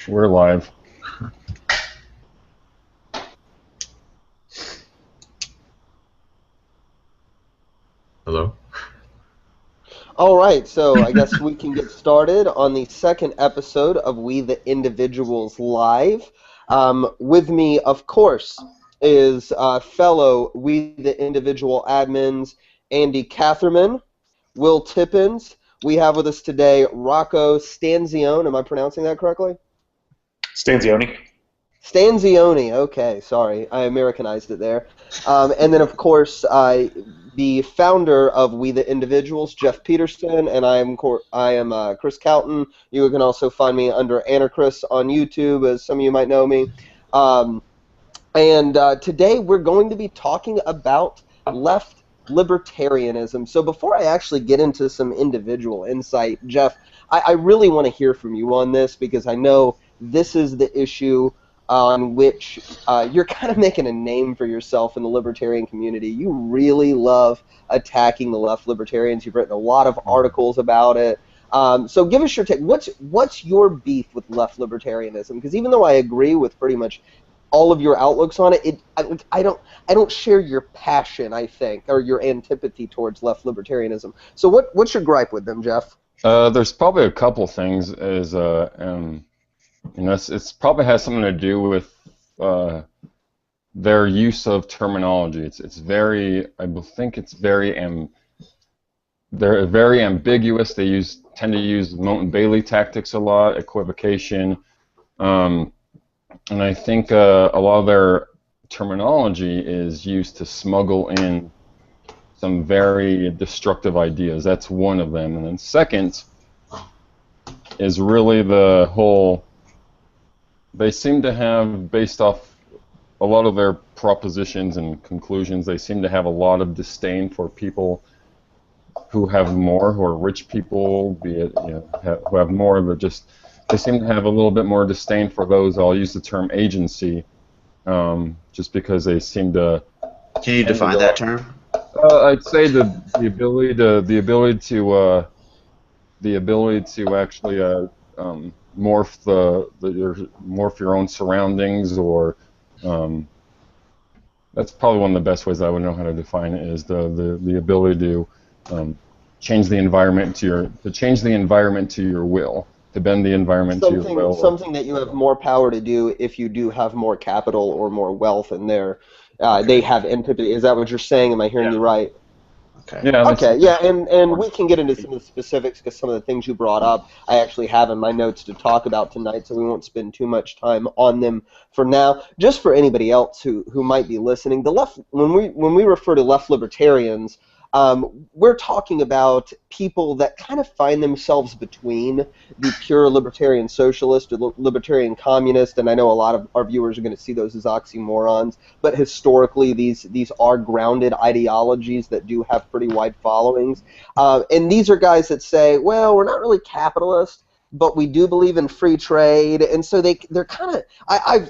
We're live. Hello? All right, so I guess we can get started on the second episode of We the Individuals Live. With me, of course, is fellow We the Individual admins Andy Catherman, Will Tippins. We have with us today Rocco Stanzione. Am I pronouncing that correctly? Stanzione. Stanzione, okay, sorry, I Americanized it there. And then, of course, the founder of We the Individuals, Jeff Peterson, and I am Chris Calton. You can also find me under Anarchris on YouTube, as some of you might know me. Today we're going to be talking about left-libertarianism. So before I actually get into some individual insight, Jeff, I really want to hear from you on this because I know this is the issue on which you're kind of making a name for yourself in the libertarian community. You really love attacking the left libertarians. You've written a lot of articles about it. So give us your take. What's your beef with left libertarianism? Because even though I agree with pretty much all of your outlooks on it, I don't share your passion, I think, or your antipathy towards left libertarianism. So what's your gripe with them, Jeff? There's probably a couple things. It's probably has something to do with their use of terminology. It's very, I think it's very they're very ambiguous. They tend to use Mote and Bailey tactics a lot, equivocation, and I think a lot of their terminology is used to smuggle in some very destructive ideas. That's one of them, and then second is really the whole. They seem to have, based off a lot of their propositions and conclusions, they seem to have a lot of disdain for people who have more, who are rich people, be it who have more, but just they seem to have a little bit more disdain for those. I'll use the term agency, just because they seem to. Can you define that term? I'd say the ability to actually. Morph your own surroundings, or that's probably one of the best ways I would know how to define it, is the ability to change the environment to your will, to bend the environment to your will. Something that you have more power to do if you do have more capital or more wealth, and they have antipathy. Is that what you're saying? Am I hearing you right? Okay. Yeah. Okay. Yeah, and we can get into some of the specifics because some of the things you brought up I actually have in my notes to talk about tonight, so we won't spend too much time on them for now. Just for anybody else who might be listening, the left, when we refer to left libertarians, we're talking about people that kind of find themselves between the pure libertarian socialist or libertarian communist, and I know a lot of our viewers are going to see those as oxymorons, but historically these are grounded ideologies that do have pretty wide followings. And these are guys that say, well, we're not really capitalist, but we do believe in free trade, and so they're kind of,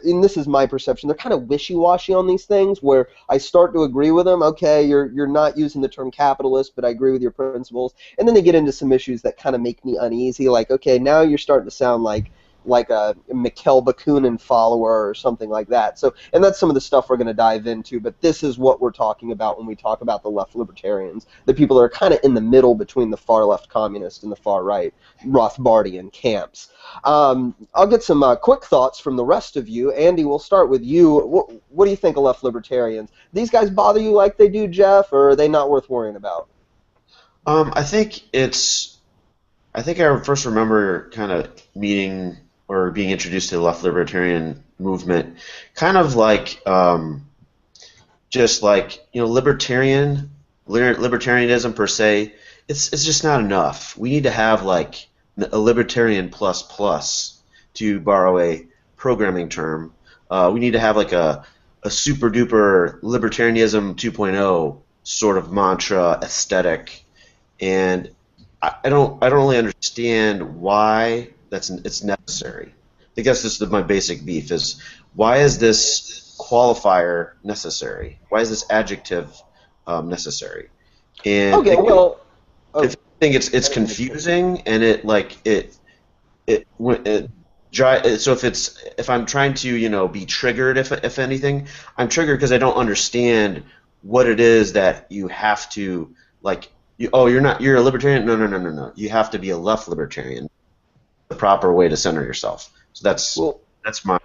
and this is my perception, they're kind of wishy-washy on these things, where I start to agree with them. Okay, you're not using the term capitalist, but I agree with your principles, and then they get into some issues that kind of make me uneasy, like, okay, now you're starting to sound like a Mikhail Bakunin follower or something like that. So, and that's some of the stuff we're going to dive into, but this is what we're talking about when we talk about the left libertarians, the people that are kind of in the middle between the far left communist and the far right Rothbardian camps. I'll get some quick thoughts from the rest of you. Andy, we'll start with you. What do you think of left libertarians? These guys bother you like they do, Jeff, or are they not worth worrying about? I think I first remember kind of meeting or being introduced to the left libertarian movement, kind of like just like libertarianism per se. It's just not enough. We need to have like a libertarian plus plus, to borrow a programming term. We need to have like a super duper libertarianism 2.0 sort of mantra aesthetic, and I don't really understand why it's necessary. I think that's just my basic beef, is why is this qualifier necessary? Why is this adjective necessary? And okay, I think it's confusing, and it So if I'm trying to, be triggered, if anything, I'm triggered because I don't understand what it is that you have to, like. You're a libertarian. No, no, no, no, no. You have to be a left libertarian. The proper way to center yourself. So that's my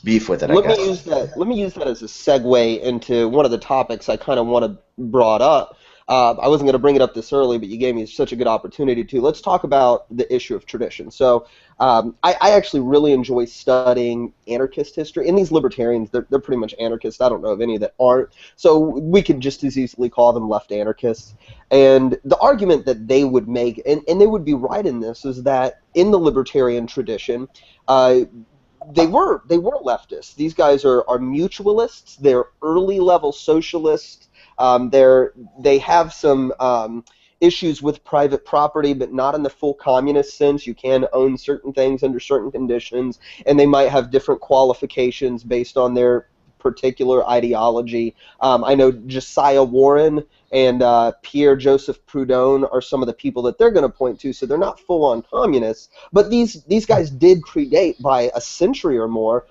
beef with it, I guess. Let me use that as a segue into one of the topics I kind of want to brought up. I wasn't going to bring it up this early, but you gave me such a good opportunity to. Let's talk about the issue of tradition. So I actually really enjoy studying anarchist history. And these libertarians, they're pretty much anarchists. I don't know of any that aren't. So we could just as easily call them left anarchists. And the argument that they would make, and they would be right in this, is that in the libertarian tradition, they were leftists. These guys are mutualists. They're early level socialists. They have some issues with private property, but not in the full communist sense. You can own certain things under certain conditions, and they might have different qualifications based on their particular ideology. I know Josiah Warren and Pierre Joseph Proudhon are some of the people that they're going to point to, so they're not full-on communists, but these guys did predate by a century or more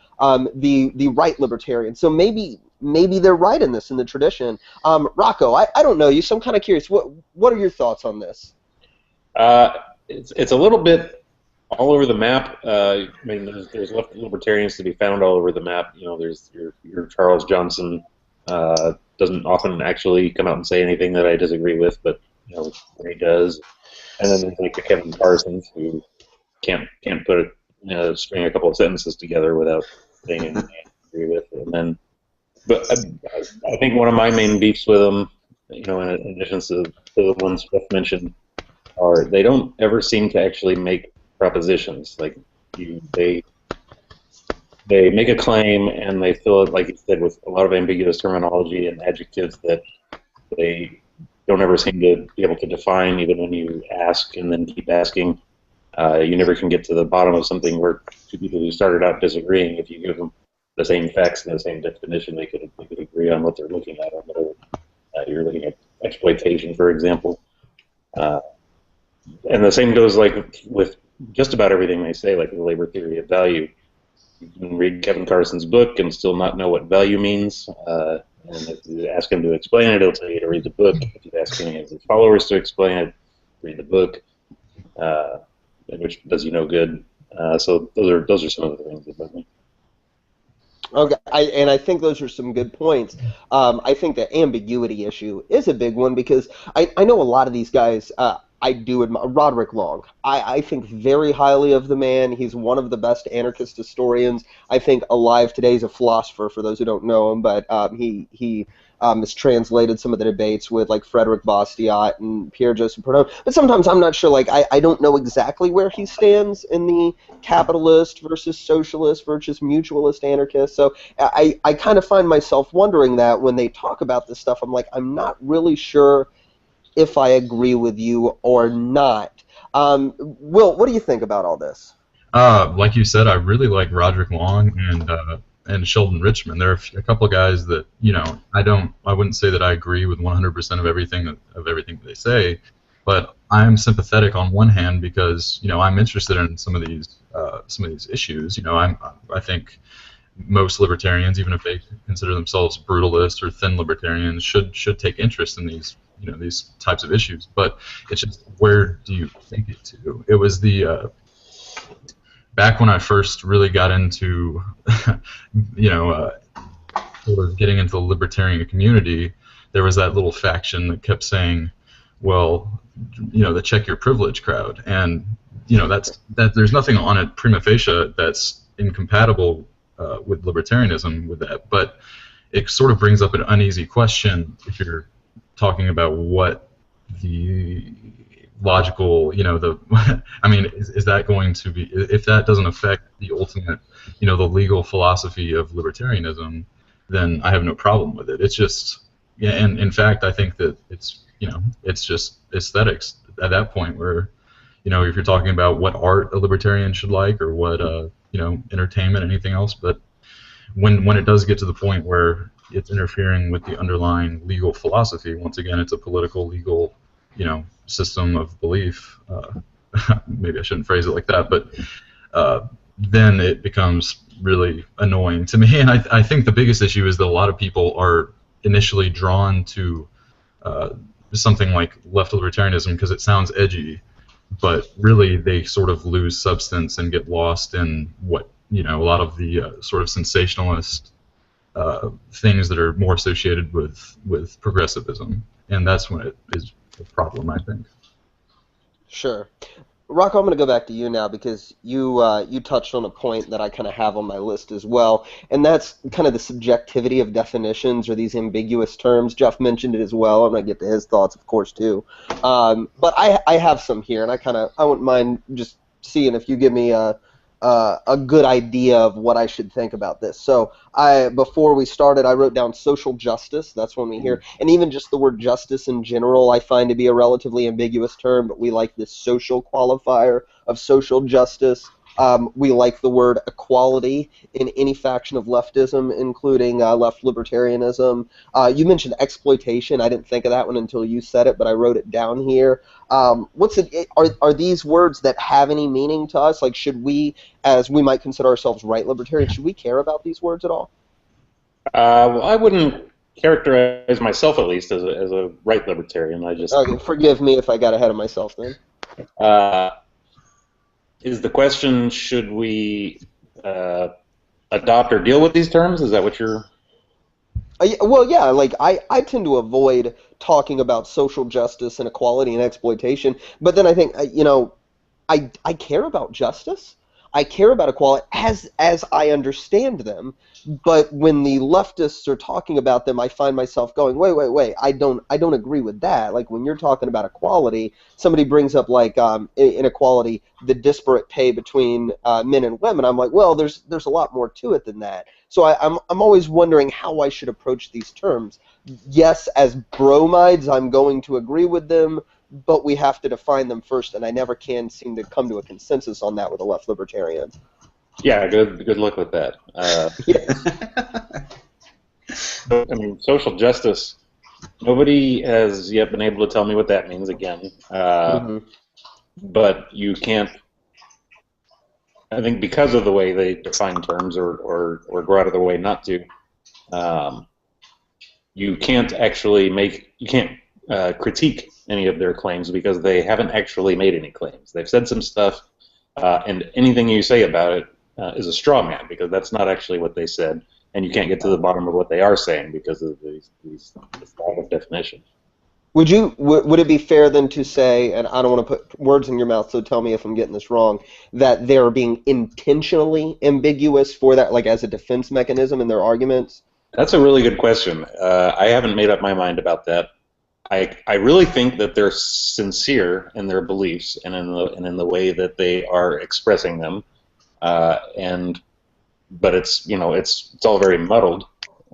the right libertarian. So maybe they're right in this, in the tradition. Rocco, I don't know you, so I'm kind of curious. What are your thoughts on this? It's a little bit all over the map. I mean, there's left libertarians to be found all over the map. There's your Charles Johnson. Doesn't often actually come out and say anything that I disagree with, but when he does. And then there's like the Kevin Parsons, who can't put string a couple of sentences together without saying anything I agree with. And then, but I think one of my main beefs with them, in addition to the ones Jeff mentioned, are they don't ever seem to actually make propositions. Like they make a claim and they fill it, like you said, with a lot of ambiguous terminology and adjectives that they don't ever seem to be able to define, even when you ask and then keep asking. You never can get to the bottom of something where two people who started out disagreeing, if you give them the same facts and the same definition, they could agree on what they're looking at. Or whatever. You're looking at exploitation, for example. And the same goes with just about everything they say, like the labor theory of value. You can read Kevin Carson's book and still not know what value means. And if you ask him to explain it, he'll tell you to read the book. If you ask any of his followers to explain it, read the book, which does you no good. So those are some of the things that bug me. Okay, and I think those are some good points. I think the ambiguity issue is a big one because I know a lot of these guys. I do admire Roderick Long. I think very highly of the man. He's one of the best anarchist historians I think alive today. He's a philosopher, for those who don't know him, but he has translated some of the debates with like Frederick Bastiat and Pierre Joseph Proudhon. But sometimes I'm not sure. Like I don't know exactly where he stands in the capitalist versus socialist versus mutualist anarchist. So I kind of find myself wondering that when they talk about this stuff, I'm like, I'm not really sure if I agree with you or not. Will, what do you think about all this? Like you said, I really like Roderick Long and Sheldon Richman. There are a couple of guys that I wouldn't say that I agree with 100% of everything that they say, but I'm sympathetic on one hand because I'm interested in some of these issues. I think most libertarians, even if they consider themselves brutalist or thin libertarians, should take interest in these types of issues. But it's just, where do you take it to? It was the back when I first really got into sort of getting into the libertarian community, there was that little faction that kept saying, well, the check your privilege crowd, and that there's nothing on it prima facie that's incompatible with libertarianism with that, but it sort of brings up an uneasy question if you're talking about what the logical, I mean, is that going to be, if that doesn't affect the ultimate, the legal philosophy of libertarianism, then I have no problem with it. It's just, and in fact, I think that it's just aesthetics at that point where, if you're talking about what art a libertarian should like or what, entertainment, anything else, but when it does get to the point where it's interfering with the underlying legal philosophy, once again, it's a political, legal, system of belief. Maybe I shouldn't phrase it like that, but then it becomes really annoying to me. And I think the biggest issue is that a lot of people are initially drawn to something like left libertarianism because it sounds edgy, but really they sort of lose substance and get lost in what, a lot of the sort of sensationalist things that are more associated with progressivism, and that's when it is a problem, I think. Sure. Rocco, I'm going to go back to you now because you touched on a point that I kind of have on my list as well, and that's kind of the subjectivity of definitions or these ambiguous terms. Jeff mentioned it as well. I'm going to get to his thoughts, of course, too. But I have some here, and I wouldn't mind just seeing if you give me a good idea of what I should think about this. So before we started, I wrote down social justice. That's when we hear, and even just the word justice in general, I find to be a relatively ambiguous term, but we like this social qualifier of social justice. We like the word equality in any faction of leftism, including left-libertarianism. You mentioned exploitation. I didn't think of that one until you said it, but I wrote it down here. Are these words that have any meaning to us? Like, should we, as we might consider ourselves right libertarians, should we care about these words at all? Well, I wouldn't characterize myself, at least, as a right libertarian. I just... Okay, forgive me if I got ahead of myself then. Is the question, should we adopt or deal with these terms? Is that what you're... Well, yeah, like, I tend to avoid talking about social justice and equality and exploitation, but then I think, I care about justice. I care about equality as I understand them, but when the leftists are talking about them, I find myself going, wait, I don't agree with that. Like, when you're talking about equality, somebody brings up, like, inequality, the disparate pay between men and women. I'm like, well, there's a lot more to it than that. So I'm always wondering how I should approach these terms. Yes, as bromides, I'm going to agree with them, but we have to define them first, and I never can seem to come to a consensus on that with a left libertarian. Yeah, good luck with that. I mean, social justice, nobody has yet been able to tell me what that means again. But you can't, I think because of the way they define terms or go out of their way not to, you can't actually critique any of their claims because they haven't actually made any claims. They've said some stuff, and anything you say about it is a straw man because that's not actually what they said, and you can't get to the bottom of what they are saying because of this lack of definition. Would it be fair then to say, and I don't want to put words in your mouth, so tell me if I'm getting this wrong, that they're being intentionally ambiguous for that, like as a defense mechanism in their arguments? That's a really good question. I haven't made up my mind about that. I really think that they're sincere in their beliefs and in the way that they are expressing them, but it's all very muddled.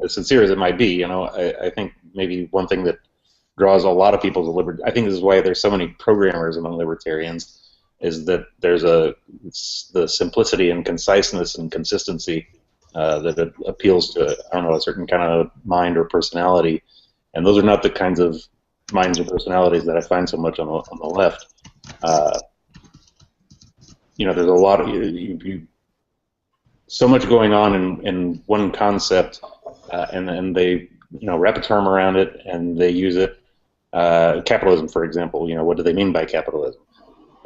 As sincere as it might be, I think maybe one thing that draws a lot of people to I think this is why there's so many programmers among libertarians, is that there's the simplicity and conciseness and consistency that it appeals to, I don't know, a certain kind of mind or personality, and those are not the kinds of minds or personalities that I find so much on the left. There's a lot of so much going on in one concept, and then they wrap a term around it and they use it. Capitalism, for example. What do they mean by capitalism?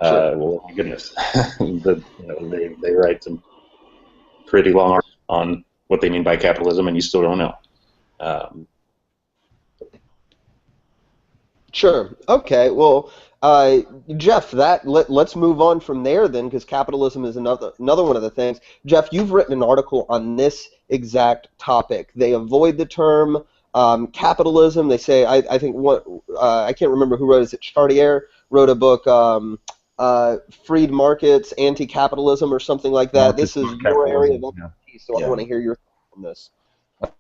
Sure. Well, my goodness, they write some pretty long articles on what they mean by capitalism, and you still don't know. Sure. Okay. Well, Jeff, let's move on from there then, because capitalism is another one of the things. Jeff, you've written an article on this exact topic. They avoid the term capitalism. They say, I think I can't remember who wrote it. Is it Chartier wrote a book, Freed Markets, Anti-Capitalism, or something like that. This is your area of expertise, so I want to hear your thoughts on this.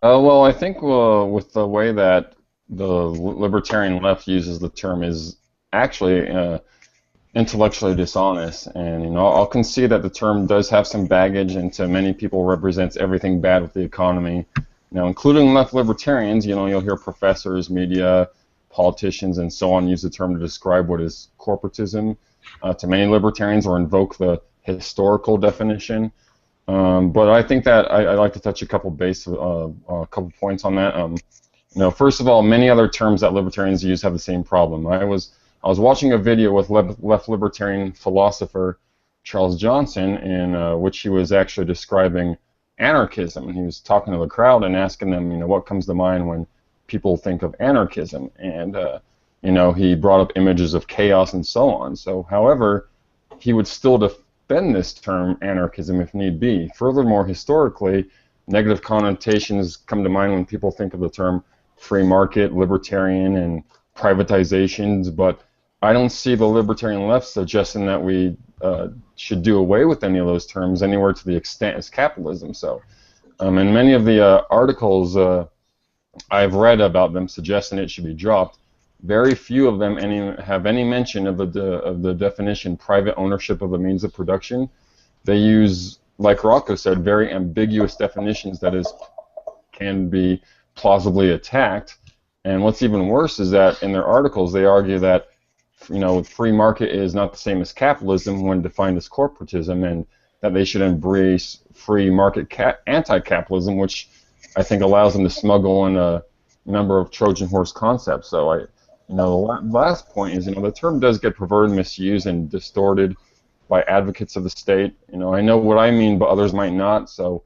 Well, I think with the way that the libertarian left uses the term is actually intellectually dishonest, and I'll concede that the term does have some baggage, and to many people represents everything bad with the economy. Including left libertarians, you'll hear professors, media, politicians, and so on use the term to describe what is corporatism. To many libertarians, or invoke the historical definition. But I think that I'd like to touch a couple points on that. First of all, many other terms that libertarians use have the same problem. I was watching a video with left-libertarian philosopher Charles Johnson, in which he was actually describing anarchism, and he was talking to the crowd and asking them, what comes to mind when people think of anarchism, and he brought up images of chaos and so on. So, however, he would still defend this term anarchism if need be. Furthermore, historically, negative connotations come to mind when people think of the term free market, libertarian, and privatizations, but I don't see the libertarian left suggesting that we should do away with any of those terms anywhere to the extent as capitalism. So, in many of the articles I've read about them suggesting it should be dropped, very few of them have any mention of the definition private ownership of the means of production. They use, like Rocco said, very ambiguous definitions that can be plausibly attacked. And what's even worse is that in their articles they argue that free market is not the same as capitalism when defined as corporatism, and that they should embrace free market anti-capitalism, which I think allows them to smuggle in a number of Trojan horse concepts. So the last point is, the term does get perverted, misused, and distorted by advocates of the state. I know what I mean, but others might not. So,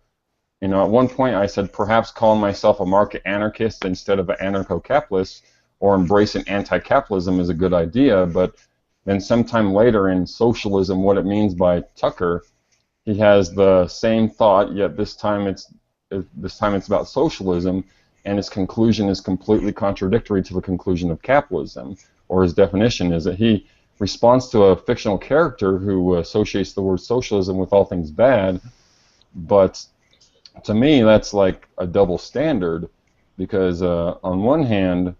at one point I said perhaps calling myself a market anarchist instead of an anarcho-capitalist, or embracing anti-capitalism is a good idea, but then sometime later in Socialism, What It Means by Tucker, he has the same thought, yet this time it's about socialism, and his conclusion is completely contradictory to the conclusion of capitalism, or his definition is that he responds to a fictional character who associates the word socialism with all things bad, but to me that's like a double standard, because on one hand,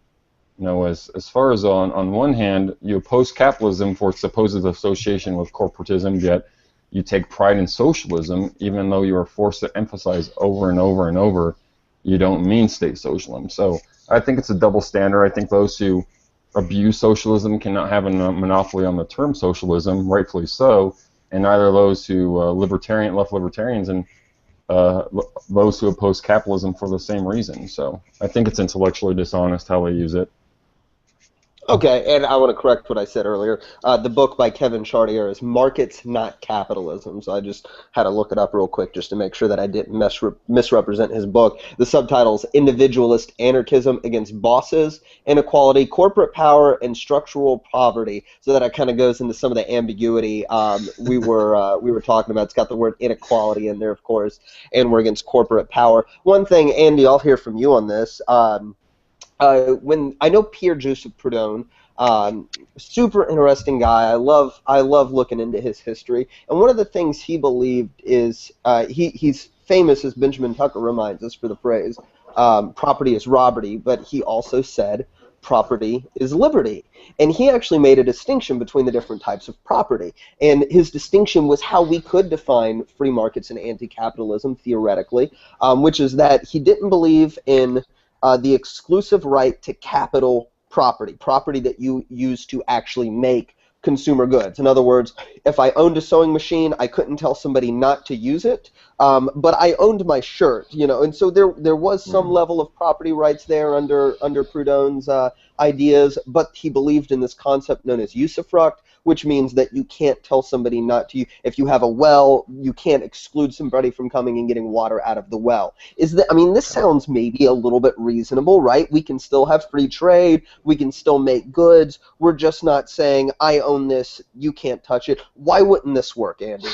as far as on one hand, you oppose capitalism for its supposed association with corporatism, yet you take pride in socialism, even though you are forced to emphasize over and over and over you don't mean state socialism. So I think it's a double standard. I think those who abuse socialism cannot have a monopoly on the term socialism, rightfully so, and neither those who left libertarians and those who oppose capitalism for the same reason. So I think it's intellectually dishonest how they use it. Okay, and I want to correct what I said earlier. The book by Kevin Chartier is Markets, Not Capitalism. So I just had to look it up real quick just to make sure that I didn't misrepresent his book. The subtitle is Individualist Anarchism Against Bosses, Inequality, Corporate Power, and Structural Poverty. So that kind of goes into some of the ambiguity we were talking about. It's got the word inequality in there, of course, and we're against corporate power. One thing, Andy, I'll hear from you on this. When I know Pierre Joseph Proudhon, super interesting guy. I love looking into his history. And one of the things he believed is he's famous, as Benjamin Tucker reminds us, for the phrase "property is robbery," but he also said property is liberty. And he actually made a distinction between the different types of property. And his distinction was how we could define free markets and anti-capitalism theoretically, which is that he didn't believe in the exclusive right to capital property that you use to actually make consumer goods. In other words, if I owned a sewing machine, I couldn't tell somebody not to use it, but I owned my shirt, and so there was some level of property rights there under Proudhon's ideas, but he believed in this concept known as usufruct, which means that you can't tell somebody not to. If you have a well, you can't exclude somebody from coming and getting water out of the well. This sounds maybe a little bit reasonable, right? We can still have free trade. We can still make goods. We're just not saying, I own this, you can't touch it. Why wouldn't this work, Andy?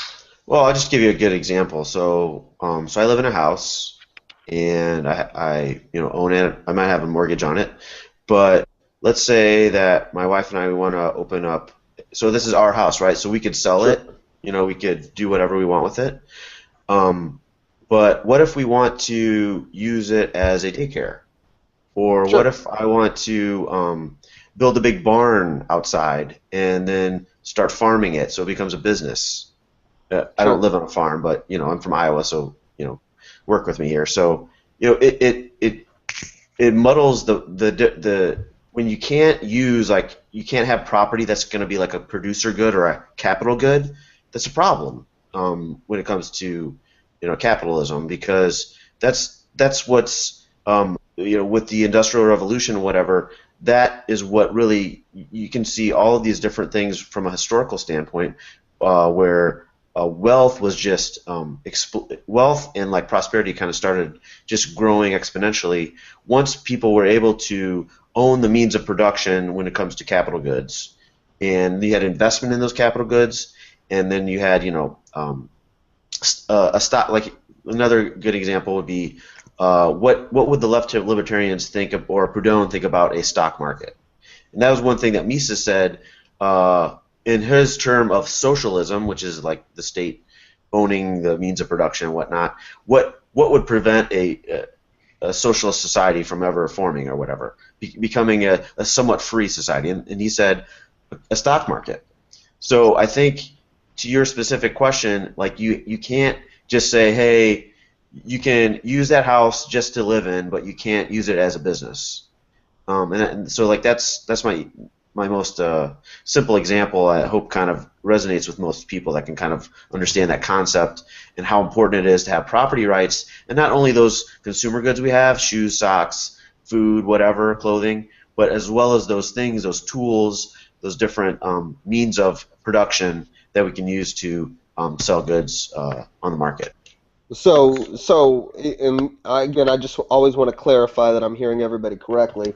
Well, I'll just give you a good example. So I live in a house, and I own it. I might have a mortgage on it, but let's say that my wife and I want to open up. So this is our house, right? So we could sell it. We could do whatever we want with it. But what if we want to use it as a daycare? Or what if I want to build a big barn outside and then start farming it so it becomes a business? I don't live on a farm, but I'm from Iowa, so work with me here. So it muddles the when you can't use, you can't have property that's going to be like a producer good or a capital good. That's a problem when it comes to capitalism, because that's what's with the Industrial Revolution or whatever. That is what really you can see all of these different things from a historical standpoint, where wealth was just wealth and like prosperity kind of started just growing exponentially once people were able to own the means of production when it comes to capital goods, and you had investment in those capital goods, and then you had a stock. Like another good example would be what would the left-libertarians think of, or Proudhon think about a stock market? And that was one thing that Mises said in his term of socialism, which is like the state owning the means of production and whatnot. What would prevent a socialist society from ever forming or whatever, becoming a somewhat free society? And he said a stock market. So I think to your specific question, like you can't just say, hey, you can use that house just to live in, but you can't use it as a business. And so like that's my most simple example. I hope kind of resonates with most people that can kind of understand that concept and how important it is to have property rights, and not only those consumer goods we have, shoes, socks, food, whatever, clothing, but as well as those things, those tools, those different means of production that we can use to sell goods on the market. So, and again, I just always want to clarify that I'm hearing everybody correctly.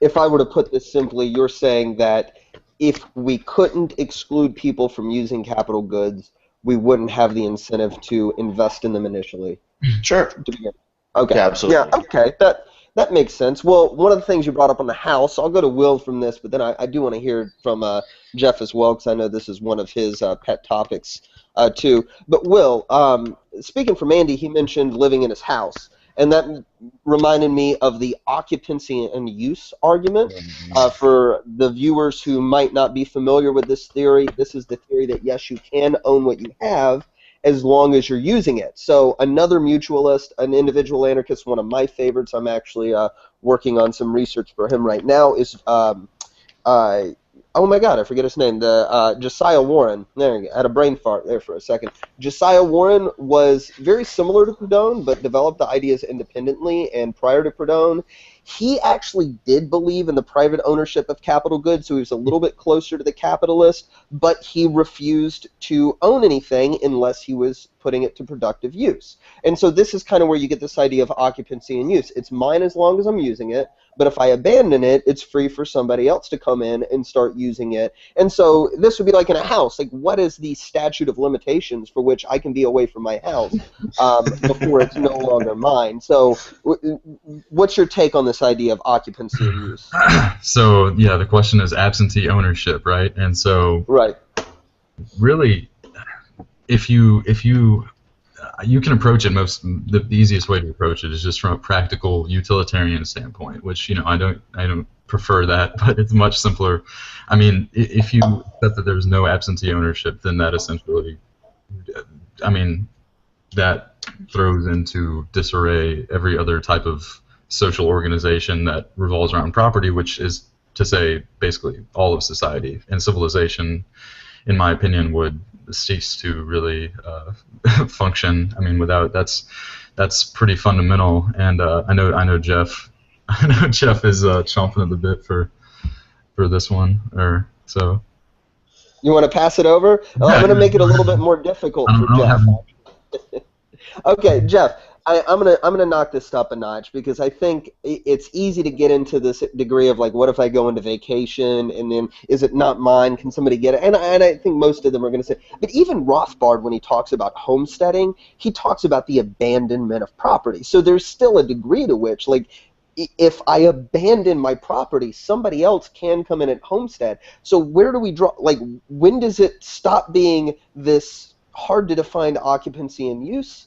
If I were to put this simply, you're saying that if we couldn't exclude people from using capital goods, we wouldn't have the incentive to invest in them initially. Sure. Okay. Yeah, absolutely. Yeah. Okay. That makes sense. Well, one of the things you brought up on the house, I'll go to Will from this, but then I do want to hear from Jeff as well, because I know this is one of his pet topics too. But Will, speaking from Andy, he mentioned living in his house, and that reminded me of the occupancy and use argument. For the viewers who might not be familiar with this theory, this is the theory that yes, you can own what you have as long as you're using it. So another mutualist, an individual anarchist, one of my favorites, I'm actually working on some research for him right now, is oh my God, I forget his name. The Josiah Warren. There you go. I had a brain fart there for a second. Josiah Warren was very similar to Proudhon, but developed the ideas independently. And prior to Proudhon, he actually did believe in the private ownership of capital goods, so he was a little bit closer to the capitalist, but he refused to own anything unless he was putting it to productive use. And so this is kind of where you get this idea of occupancy and use. It's mine as long as I'm using it, but if I abandon it, it's free for somebody else to come in and start using it. And so this would be like in a house. Like, what is the statute of limitations for which I can be away from my house before it's no longer mine? So what's your take on this idea of occupancy and use? So, yeah, the question is absentee ownership, right? And so right. Really, if you can approach it the easiest way to approach it is just from a practical utilitarian standpoint, which I don't prefer that, but it's much simpler. I mean, if you accept that there's no absentee ownership, then that essentially, I mean, that throws into disarray every other type of social organization that revolves around property, which is to say basically all of society, and civilization, in my opinion, would cease to really function. I mean, without that's pretty fundamental. And I know Jeff is chomping at the bit for this one, or so. You want to pass it over? Oh, I'm going to make it a little bit more difficult for Jeff. Okay, Jeff. I'm gonna knock this up a notch, because I think it's easy to get into this degree of like, what if I go into vacation and then is it not mine? Can somebody get it? And I think most of them are going to say. But even Rothbard, when he talks about homesteading, he talks about the abandonment of property. So there's still a degree to which, like, if I abandon my property, somebody else can come in and homestead. So where do we draw? Like, when does it stop being this hard to define occupancy and use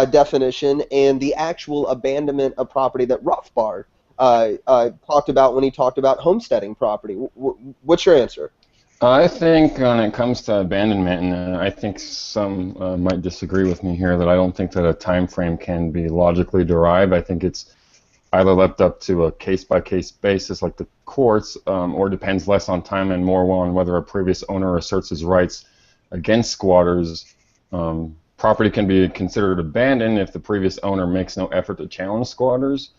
definition and the actual abandonment of property that Rothbard talked about when he talked about homesteading property? What's your answer? I think when it comes to abandonment, and I think some might disagree with me here, that I don't think that a time frame can be logically derived. I think it's either left up to a case-by-case basis like the courts, or depends less on time and more on whether a previous owner asserts his rights against squatters property can be considered abandoned if the previous owner makes no effort to challenge squatters.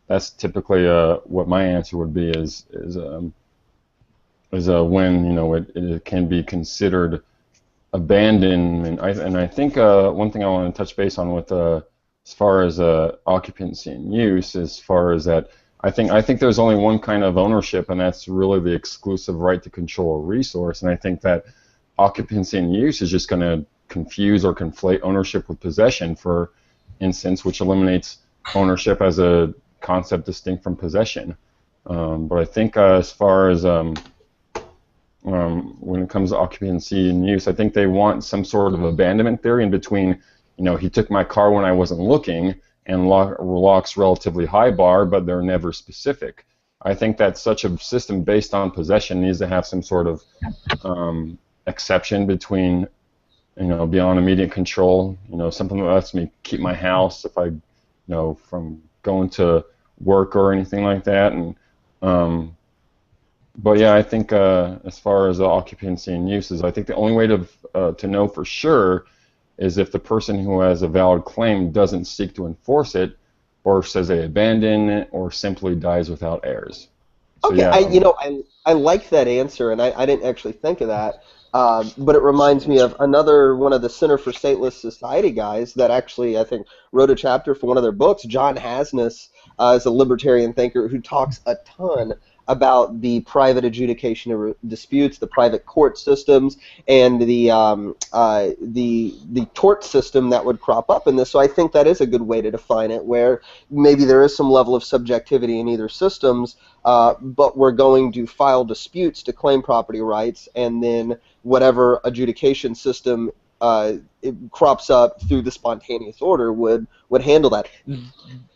That's typically what my answer would be is when, you know, it can be considered abandoned. And I think one thing I want to touch base on with as far as occupancy and use, as far as that, I think there's only one kind of ownership, and that's really the exclusive right to control a resource. And I think that occupancy and use is just going to confuse or conflate ownership with possession, for instance, which eliminates ownership as a concept distinct from possession. But I think as far as when it comes to occupancy and use, I think they want some sort of abandonment theory in between, you know, he took my car when I wasn't looking, and locks relatively high bar, but they're never specific. I think that such a system based on possession needs to have some sort of exception between, you know, beyond immediate control, you know, something that lets me keep my house if I, you know, from going to work or anything like that. And but yeah, I think as far as occupancy and uses, I think the only way to know for sure is if the person who has a valid claim doesn't seek to enforce it, or says they abandon it, or simply dies without heirs. So, okay, yeah, I like that answer, and I didn't actually think of that. But it reminds me of another one of the Center for Stateless Society guys that actually, I think, wrote a chapter for one of their books. John Hasness is a libertarian thinker who talks a ton about the private adjudication of disputes, the private court systems, and the tort system that would crop up in this. So I think that is a good way to define it, where maybe there is some level of subjectivity in either systems, but we're going to file disputes to claim property rights, and then whatever adjudication system it crops up through the spontaneous order would handle that.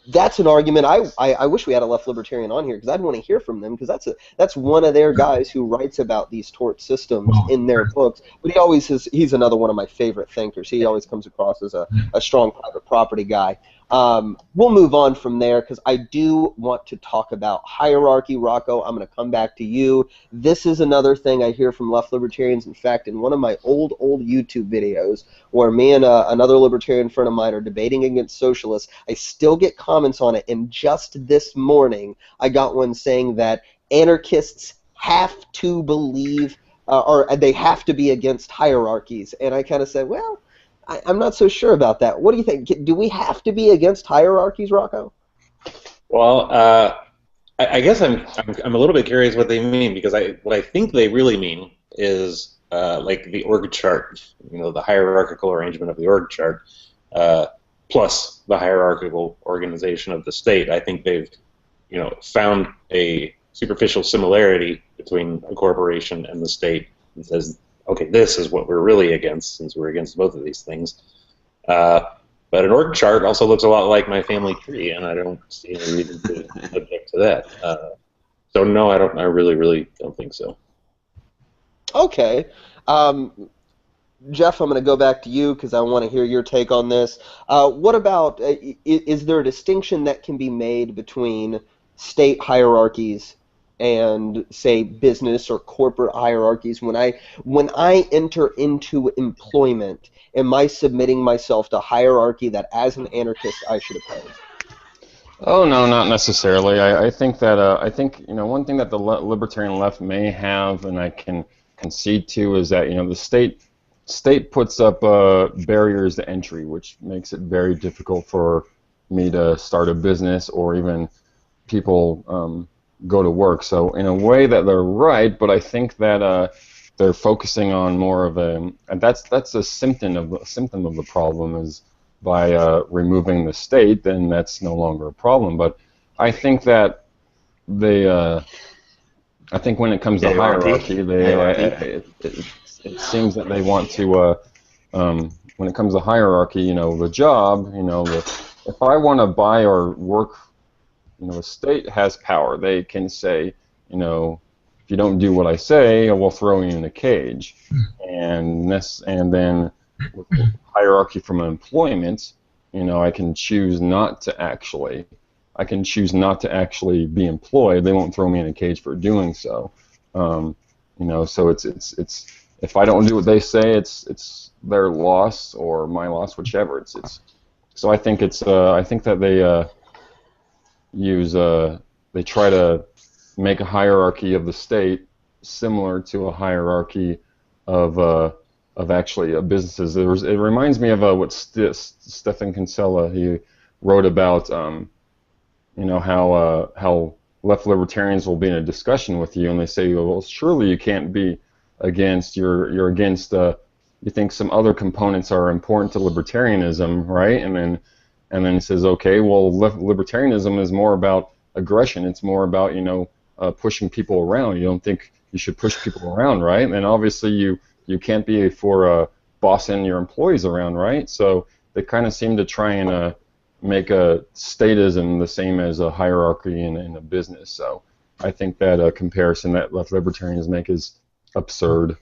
That's an argument. I wish we had a left libertarian on here, because I'd want to hear from them, because that's one of their guys who writes about these tort systems in their books. But he's another one of my favorite thinkers. He always comes across as a strong private property guy. We'll move on from there, because I do want to talk about hierarchy. Rocco, I'm going to come back to you. This is another thing I hear from left libertarians. In fact, in one of my old YouTube videos, where me and another libertarian friend of mine are debating against socialists, I still get comments on it, and just this morning I got one saying that anarchists have to believe, or they have to be against hierarchies, and I kind of said, well, I'm not so sure about that. What do you think? Do we have to be against hierarchies, Rocco? Well, I guess I'm a little bit curious what they mean, because what I think they really mean is like the org chart, you know, the hierarchical arrangement of the org chart, plus the hierarchical organization of the state. I think they've, you know, found a superficial similarity between a corporation and the state, and says, okay, this is what we're really against, since we're against both of these things. But an org chart also looks a lot like my family tree, and I don't see any reason to object to that. So no, I really don't think so. Okay. Jeff, I'm going to go back to you, because I want to hear your take on this. What about, is there a distinction that can be made between state hierarchies and, say, business or corporate hierarchies? When I enter into employment, am I submitting myself to hierarchy that, as an anarchist, I should oppose? Oh no, not necessarily. I think that you know, one thing that the libertarian left may have, and I can concede to, is that, you know, the state puts up barriers to entry, which makes it very difficult for me to start a business, or even people go to work. So in a way that they're right, but I think that they're focusing on more of and that's a symptom of the problem, is by removing the state, then that's no longer a problem. But I think that I think when it comes to hierarchy, it seems that they want to when it comes to hierarchy, you know, the job, you know, if I want to buy or work, you know, the state has power. They can say, you know, if you don't do what I say, I will throw you in a cage. And then with hierarchy from employment, you know, I can choose not to actually be employed. They won't throw me in a cage for doing so. You know, so it's if I don't do what they say, it's their loss or my loss, whichever. So I think I think that they they try to make a hierarchy of the state similar to a hierarchy of actually businesses. It reminds me of what Stephan Kinsella, he wrote about, you know, how left libertarians will be in a discussion with you and they say, well, surely you can't be against, you're against, you think some other components are important to libertarianism, right? And then it says, okay, well, libertarianism is more about aggression. It's more about, you know, pushing people around. You don't think you should push people around, right? And obviously you can't be for bossing your employees around, right? So they kind of seem to try and make a statism the same as a hierarchy in a business. So I think that comparison that left libertarians make is absurd.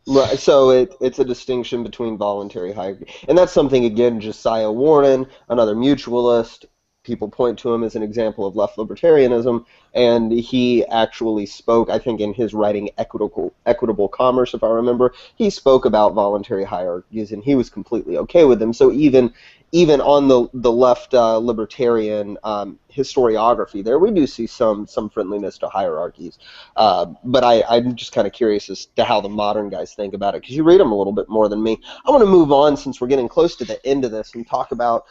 Right, so it's a distinction between voluntary hierarchy. And that's something, again, Josiah Warren, another mutualist, people point to him as an example of left libertarianism, and he actually spoke, I think in his writing Equitable Commerce, if I remember, he spoke about voluntary hierarchies, and he was completely okay with them. So even on the left libertarian historiography there, we do see some friendliness to hierarchies. But I'm just kind of curious as to how the modern guys think about it, because you read them a little bit more than me. I want to move on, since we're getting close to the end of this, and talk about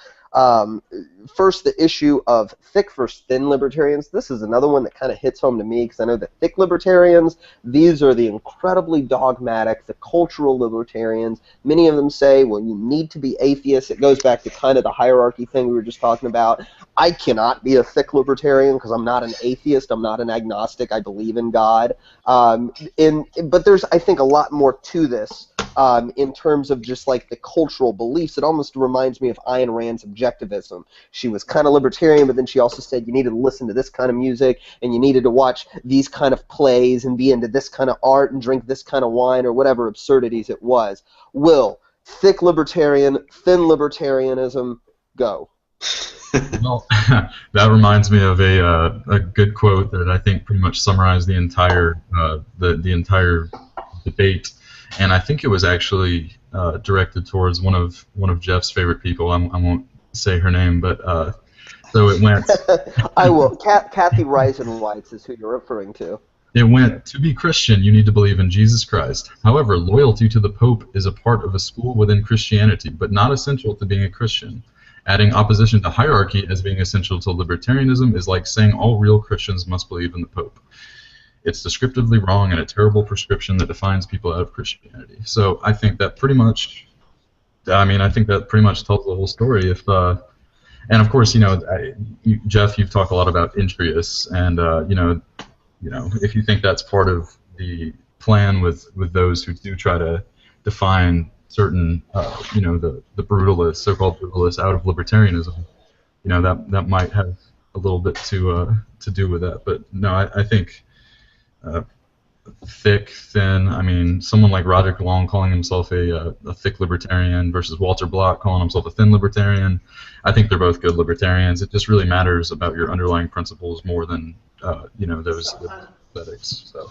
first the issue of thick versus thin libertarians. This is another one that kind of hits home to me, because I know the thick libertarians, these are the incredibly dogmatic, the cultural libertarians. Many of them say, well, you need to be atheist. It goes back to kind of the hierarchy thing we were just talking about. I cannot be a thick libertarian because I'm not an atheist, I'm not an agnostic, I believe in God. But there's, I think, a lot more to this. In terms of just like the cultural beliefs. It almost reminds me of Ayn Rand's objectivism. She was kind of libertarian, but then she also said you needed to listen to this kind of music, and you needed to watch these kind of plays, and be into this kind of art, and drink this kind of wine, or whatever absurdities it was. Will, thick libertarian, thin libertarianism, go. Well, that reminds me of a good quote that I think pretty much summarized the entire debate. And I think it was actually directed towards one of Jeff's favorite people. I won't say her name, but so it went. I will. Kathy Reisenweitz is who you're referring to. It went, to be Christian, you need to believe in Jesus Christ. However, loyalty to the Pope is a part of a school within Christianity, but not essential to being a Christian. Adding opposition to hierarchy as being essential to libertarianism is like saying all real Christians must believe in the Pope. It's descriptively wrong and a terrible prescription that defines people out of Christianity. So I think that pretty much, I think that pretty much tells the whole story. And of course, Jeff, you've talked a lot about intrius, and if you think that's part of the plan with those who do try to define certain, the brutalists, so-called brutalists, out of libertarianism, that might have a little bit to do with that. But no, I think. Thick, thin. Someone like Roderick Long calling himself a thick libertarian versus Walter Block calling himself a thin libertarian. I think they're both good libertarians. It just really matters about your underlying principles more than those aesthetics. So.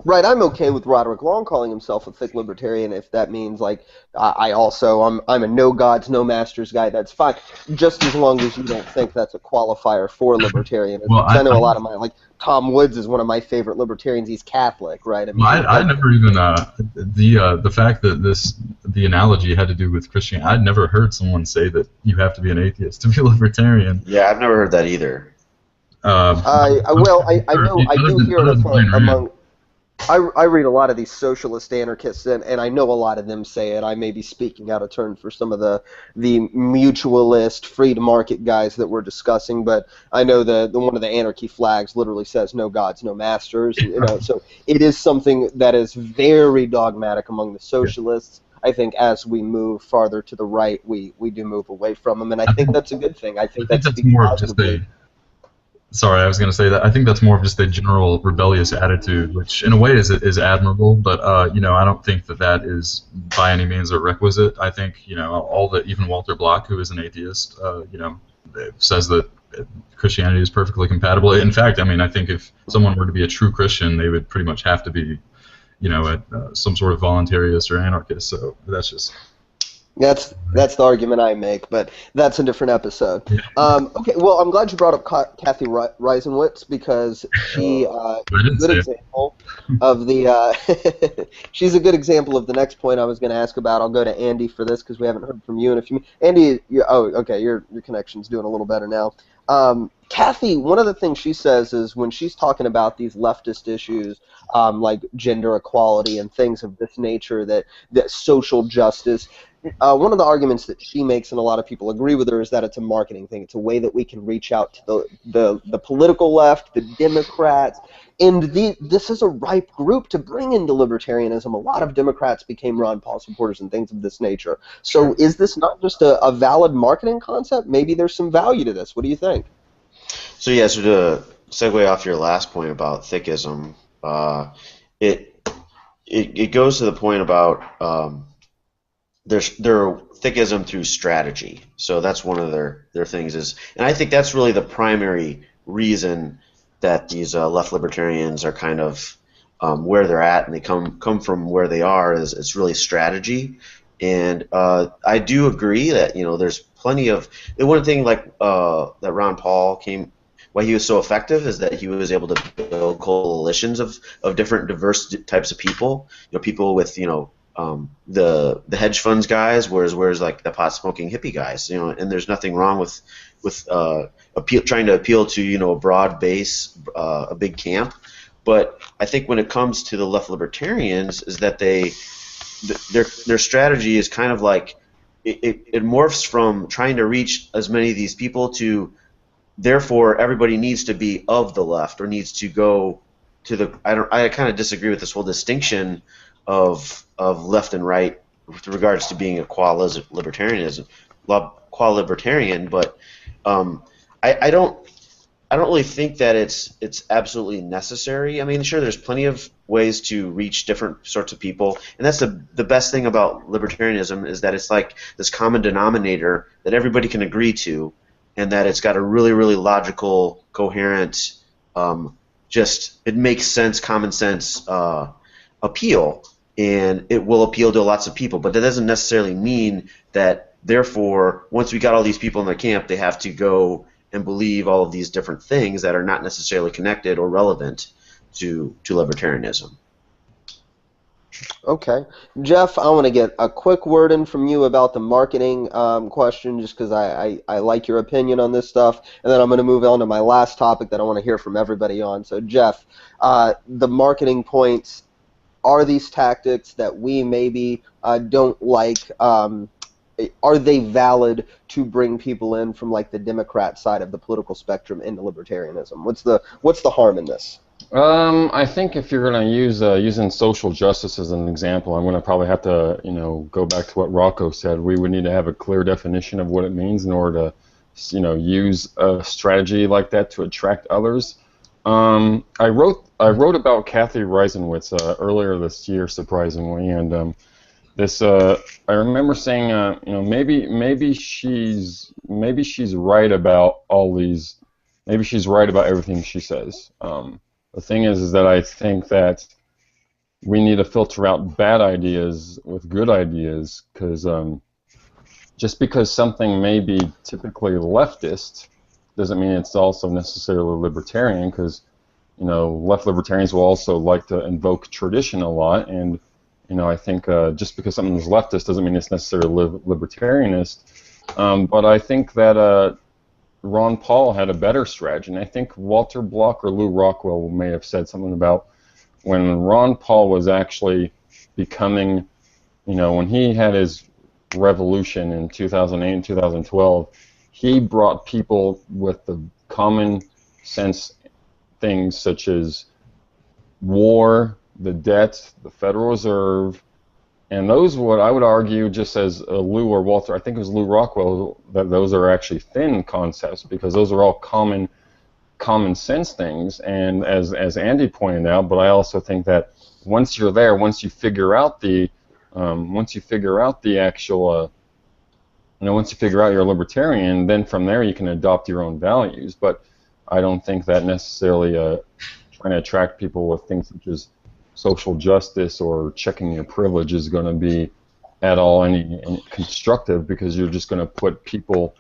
Right, I'm okay with Roderick Long calling himself a thick libertarian if that means, like, I'm a no gods, no masters guy. That's fine, just as long as you don't think that's a qualifier for libertarianism. Well, I know a lot of my, like, Tom Woods is one of my favorite libertarians. He's Catholic, right? I never even the fact that the analogy had to do with Christianity. I'd never heard someone say that you have to be an atheist to be a libertarian. Yeah, I've never heard that either. I do hear it among. I read a lot of these socialist anarchists, and I know a lot of them say it. I may be speaking out of turn for some of the mutualist, free-to-market guys that we're discussing, but I know the one of the anarchy flags literally says no gods, no masters. So it is something that is very dogmatic among the socialists. I think as we move farther to the right, we do move away from them, and I think that's a good thing. I think that's more of just Sorry, I was going to say that I think that's more of just a general rebellious attitude, which in a way is admirable, but I don't think that is by any means a requisite. I think even Walter Block, who is an atheist, says that Christianity is perfectly compatible. In fact, I think if someone were to be a true Christian, they would pretty much have to be some sort of voluntarist or anarchist. So that's just. That's the argument I make, but that's a different episode. Okay, well, I'm glad you brought up Kathy Reisenwitz, because she is a good example of the. She's a good example of the next point I was going to ask about. I'll go to Andy for this because we haven't heard from you in a few. Andy, okay, your connection's doing a little better now. Kathy, one of the things she says is when she's talking about these leftist issues, like gender equality and things of this nature, that social justice. One of the arguments that she makes, and a lot of people agree with her, is that it's a marketing thing. It's a way that we can reach out to the political left, the Democrats, and this is a ripe group to bring into libertarianism. A lot of Democrats became Ron Paul supporters and things of this nature. So is this not just a valid marketing concept? Maybe there's some value to this. What do you think? So yeah, so to segue off your last point about thickism, it goes to the point about their thickism through strategy. So that's one of their things is, and I think that's really the primary reason that these left libertarians are kind of where they're at, and they come from where they are, is it's really strategy. And I do agree that there's plenty of one thing like that Ron Paul why he was so effective is that he was able to build coalitions of different diverse types of people. People with the hedge funds guys, whereas like the pot smoking hippie guys, and there's nothing wrong with trying to appeal to a broad base, a big camp. But I think when it comes to the left libertarians, is that their strategy is kind of like it morphs from trying to reach as many of these people to, therefore everybody needs to be of the left or needs to go to the. I kind of disagree with this whole distinction of left and right with regards to being a quasi-libertarian, but I don't really think that it's absolutely necessary. I mean, sure, there's plenty of ways to reach different sorts of people, and that's the best thing about libertarianism, is that it's like this common denominator that everybody can agree to, and that it's got a really, really logical, coherent, it makes sense, common sense appeal. And it will appeal to lots of people, but that doesn't necessarily mean that, therefore, once we got all these people in the camp, they have to go and believe all of these different things that are not necessarily connected or relevant to libertarianism. Okay. Jeff, I want to get a quick word in from you about the marketing question, just because I like your opinion on this stuff, and then I'm going to move on to my last topic that I want to hear from everybody on. So, Jeff, the marketing points, are these tactics that we maybe don't like, are they valid to bring people in from like the Democrat side of the political spectrum into libertarianism? What's the harm in this? I think if you're going to use using social justice as an example, I'm going to probably have to go back to what Rocco said. We would need to have a clear definition of what it means in order to use a strategy like that to attract others. I wrote about Kathy Reisenwitz earlier this year, surprisingly, and I remember saying, maybe she's right about all these, maybe she's right about everything she says. The thing is that I think that we need to filter out bad ideas with good ideas, because just because something may be typically leftist doesn't mean it's also necessarily libertarian, because left libertarians will also like to invoke tradition a lot, and I think just because something's leftist doesn't mean it's necessarily libertarianist. But I think that Ron Paul had a better strategy, and I think Walter Block or Lew Rockwell may have said something about when Ron Paul was actually becoming, when he had his revolution in 2008 and 2012, he brought people with the common sense things such as war, the debt, the Federal Reserve, and those, what I would argue, just as Lew or Walter, I think it was Lew Rockwell, that those are actually thin concepts, because those are all common sense things. And as Andy pointed out, but I also think that once you're there, once you figure out the actual, once you figure out you're a libertarian, then from there you can adopt your own values. But I don't think that necessarily trying to attract people with things such as social justice or checking your privilege is going to be at all any constructive, because you're just going to put people,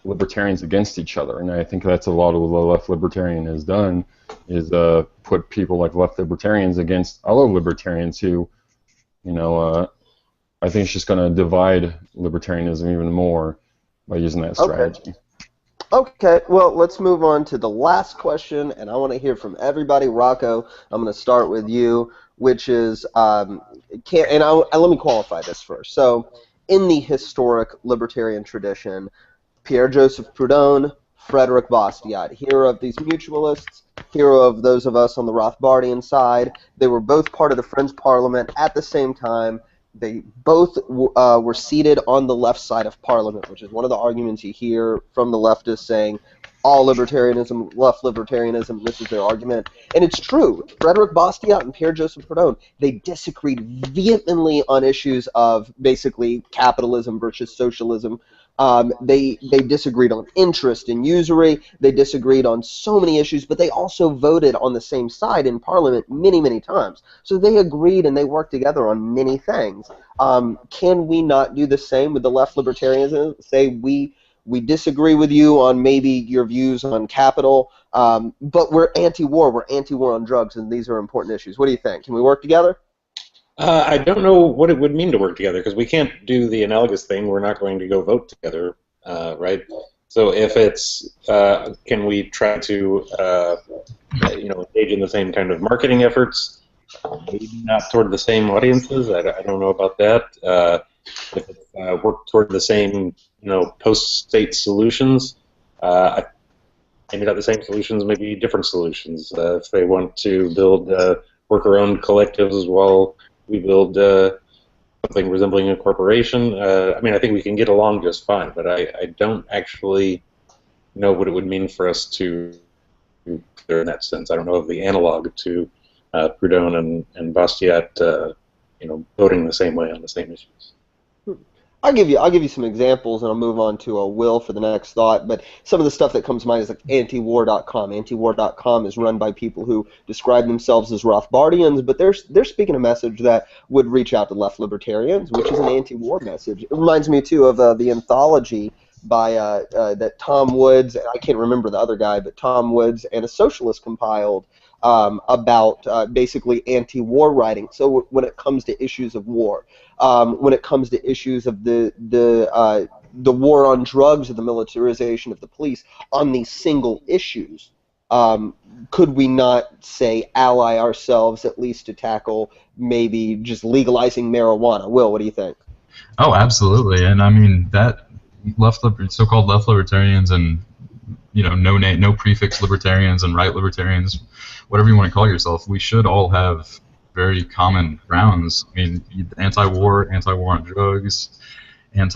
libertarians, against each other. And I think that's a lot of what the left libertarian has done, is put people like left libertarians against other libertarians who, I think it's just going to divide libertarianism even more by using that strategy. Okay, well, let's move on to the last question, and I want to hear from everybody. Rocco, I'm going to start with you, which is, let me qualify this first. So, in the historic libertarian tradition, Pierre-Joseph Proudhon, Frederick Bastiat, hero of these mutualists, hero of those of us on the Rothbardian side, they were both part of the French Parliament at the same time. They both were seated on the left side of Parliament, which is one of the arguments you hear from the leftists saying, all libertarianism, left libertarianism, this is their argument. And it's true. Frederick Bastiat and Pierre-Joseph Proudhon, they disagreed vehemently on issues of basically capitalism versus socialism. They disagreed on interest and usury. They disagreed on so many issues, but they also voted on the same side in Parliament many, many times. So they agreed and they worked together on many things. Can we not do the same with the left libertarianism? Say we disagree with you on maybe your views on capital, but we're anti-war. We're anti-war on drugs, and these are important issues. What do you think? Can we work together? I don't know what it would mean to work together, because we can't do the analogous thing. We're not going to go vote together, right? So if it's, can we try to, engage in the same kind of marketing efforts? Maybe not toward the same audiences. I don't know about that. If it's work toward the same, post-state solutions, maybe not the same solutions, maybe different solutions. If they want to build worker-owned collectives while we build something resembling a corporation. I think we can get along just fine, but I don't actually know what it would mean for us to do in that sense. I don't know of the analog to Proudhon and Bastiat, voting the same way on the same issues. I'll give you some examples, and I'll move on to Will for the next thought. But some of the stuff that comes to mind is like antiwar.com. Antiwar.com is run by people who describe themselves as Rothbardians, but they're speaking a message that would reach out to left libertarians, which is an anti-war message. It reminds me too of the anthology by that Tom Woods, and I can't remember the other guy, but Tom Woods and a socialist compiled about basically anti-war writing. So when it comes to issues of war, when it comes to issues of the war on drugs or the militarization of the police, on these single issues, could we not, say, ally ourselves at least to tackle maybe just legalizing marijuana? Will, what do you think? Oh, absolutely. And I mean, that so-called left libertarians and no prefix libertarians and right libertarians, whatever you want to call yourself, we should all have very common grounds. I mean, anti-war on drugs, there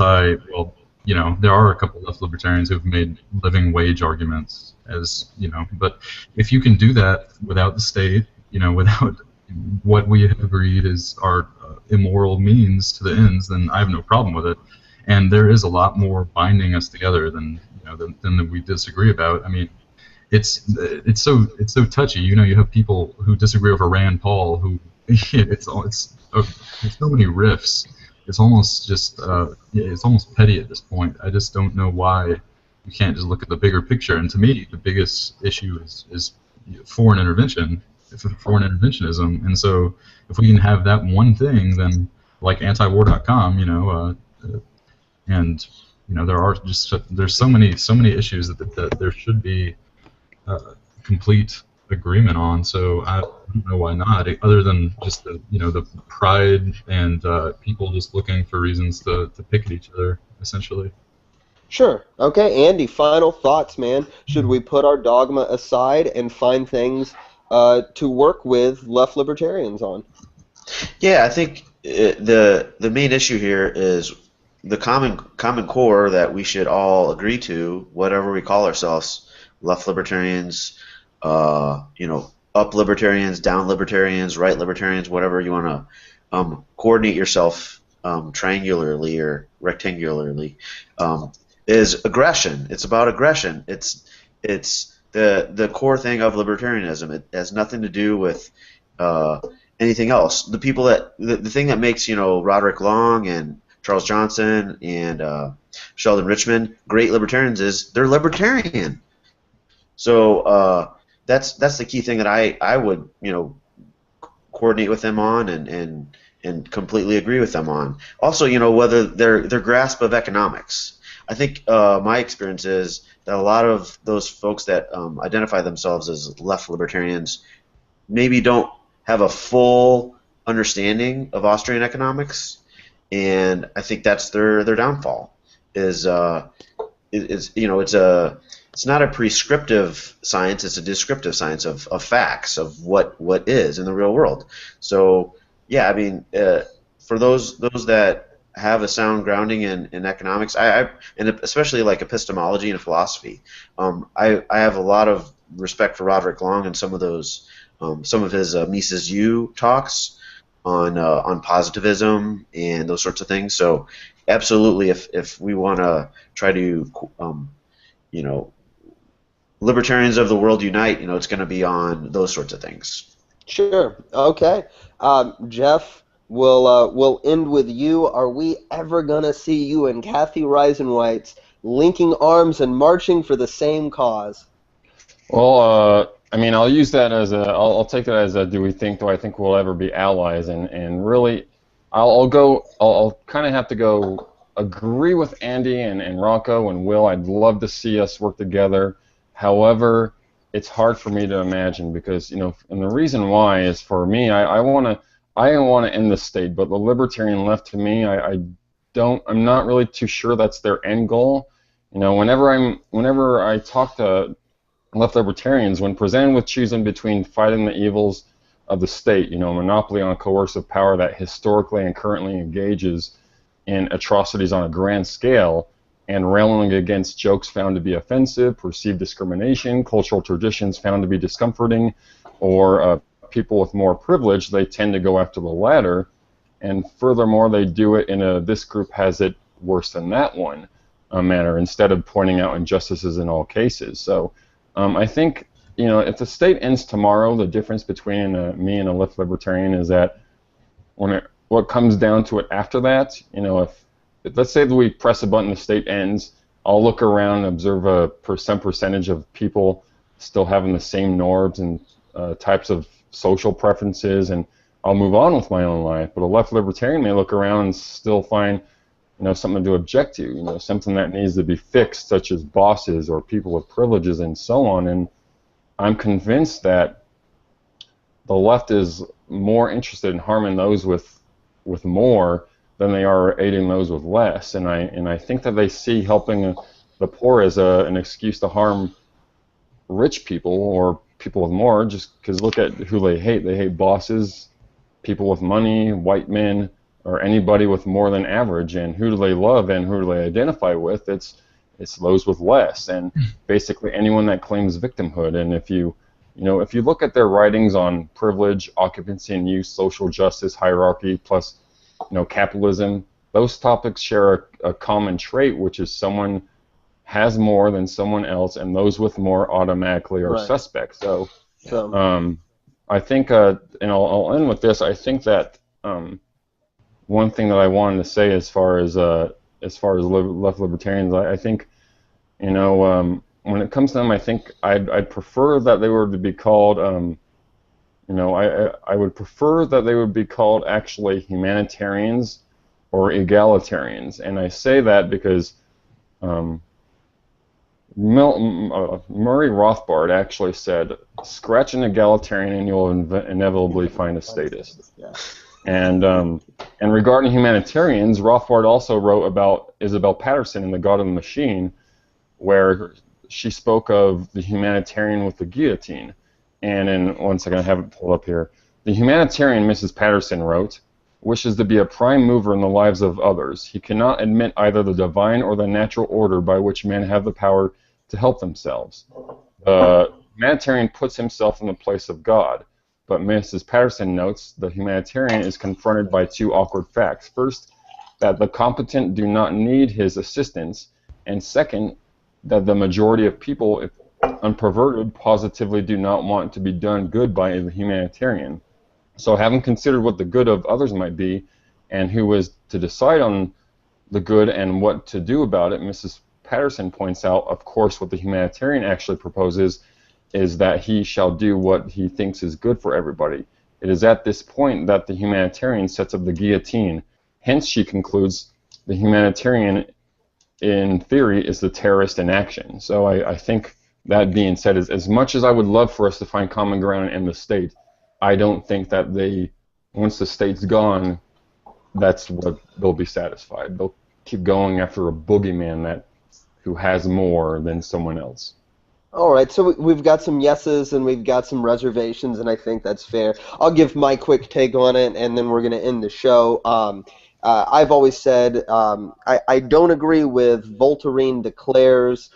are a couple left libertarians who've made living wage arguments, but if you can do that without the state, without what we have agreed is our immoral means to the ends, then I have no problem with it. And there is a lot more binding us together than we disagree about. I mean, it's so touchy. You have people who disagree over Rand Paul, who it's so many riffs. It's almost just it's almost petty at this point. I just don't know why you can't just look at the bigger picture. And to me, the biggest issue is foreign intervention, foreign interventionism. And so if we can have that one thing, then like antiwar.com, and there's so many issues that there should be complete agreement on. So I don't know why not, other than just the pride and people just looking for reasons to pick at each other, essentially. Sure. Okay, Andy, final thoughts, man. Should we put our dogma aside and find things to work with left libertarians on? Yeah, I think the main issue here is the common core that we should all agree to, whatever we call ourselves, left libertarians, up libertarians, down libertarians, right libertarians, whatever you want to coordinate yourself triangularly or rectangularly, is aggression. It's about aggression. It's the core thing of libertarianism. It has nothing to do with anything else. The people that the thing that makes Roderick Long and Charles Johnson and Sheldon Richman great libertarians is they're libertarian. So that's the key thing that I would coordinate with them on and completely agree with them on. Also, whether their grasp of economics. I think my experience is that a lot of those folks that identify themselves as left libertarians maybe don't have a full understanding of Austrian economics, and I think that's their downfall. It's not a prescriptive science; it's a descriptive science of facts of what is in the real world. So yeah, I mean, for those that have a sound grounding in economics, and especially like epistemology and philosophy, I have a lot of respect for Roderick Long and some of those. Some of his Mises U talks on positivism and those sorts of things. So, absolutely, if we want to try to, libertarians of the world unite, it's going to be on those sorts of things. Sure. Okay. Jeff, we'll end with you. Are we ever going to see you and Kathy Reisenweitz linking arms and marching for the same cause? Well, I mean, I'll use that as I'll take that as a do I think we'll ever be allies, and really, I'll kind of have to go agree with Andy and Rocco and Will. I'd love to see us work together. However, it's hard for me to imagine because, and the reason why is for me, I want to end the state, but the libertarian left to me, I'm not really too sure that's their end goal. Whenever I talk to left libertarians, when presented with choosing between fighting the evils of the state, monopoly on coercive power that historically and currently engages in atrocities on a grand scale, and railing against jokes found to be offensive, perceived discrimination, cultural traditions found to be discomforting, or people with more privilege, they tend to go after the latter, and furthermore, they do it in a this group has it worse than that one manner, instead of pointing out injustices in all cases. So I think, if the state ends tomorrow, the difference between me and a left libertarian is that what comes down to it after that, if let's say that we press a button, the state ends, I'll look around and observe some percentage of people still having the same norms and types of social preferences, and I'll move on with my own life. But a left libertarian may look around and still find something to object to, something that needs to be fixed, such as bosses or people with privileges and so on. And I'm convinced that the left is more interested in harming those with more than they are aiding those with less. And I think that they see helping the poor as an excuse to harm rich people or people with more, just because look at who they hate. They hate bosses, people with money, white men, or anybody with more than average. And who do they love and who do they identify with? It's those with less, and basically anyone that claims victimhood. And if you look at their writings on privilege, occupancy and use, social justice, hierarchy, plus capitalism, those topics share a common trait, which is someone has more than someone else, and those with more automatically are suspects. So I think, and I'll end with this. I think that one thing that I wanted to say as far as left libertarians, I think, when it comes to them, I think I'd prefer that they were to be called, I would prefer that they would be called actually humanitarians or egalitarians, and I say that because Murray Rothbard actually said, "Scratch an egalitarian and you'll inevitably find a statist." Yeah. And regarding humanitarians, Rothbard also wrote about Isabel Patterson in The God of the Machine, where she spoke of the humanitarian with the guillotine. And in one second, I have it pulled up here. The humanitarian, Mrs. Patterson wrote, wishes to be a prime mover in the lives of others. He cannot admit either the divine or the natural order by which men have the power to help themselves. The humanitarian puts himself in the place of God. But Mrs. Patterson notes the humanitarian is confronted by two awkward facts. First, that the competent do not need his assistance, and second, that the majority of people, if unperverted, positively do not want to be done good by the humanitarian. So having considered what the good of others might be, and who was to decide on the good and what to do about it, Mrs. Patterson points out, of course, what the humanitarian actually proposes is that he shall do what he thinks is good for everybody. It is at this point that the humanitarian sets up the guillotine. Hence, she concludes, the humanitarian, in theory, is the terrorist in action. So I think, that being said, as much as I would love for us to find common ground in the state, I don't think that once the state's gone, that's what they'll be satisfied. They'll keep going after a boogeyman who has more than someone else. All right, so we've got some yeses and we've got some reservations, and I think that's fair. I'll give my quick take on it, and then we're going to end the show. I've always said I don't agree with Voltaire declares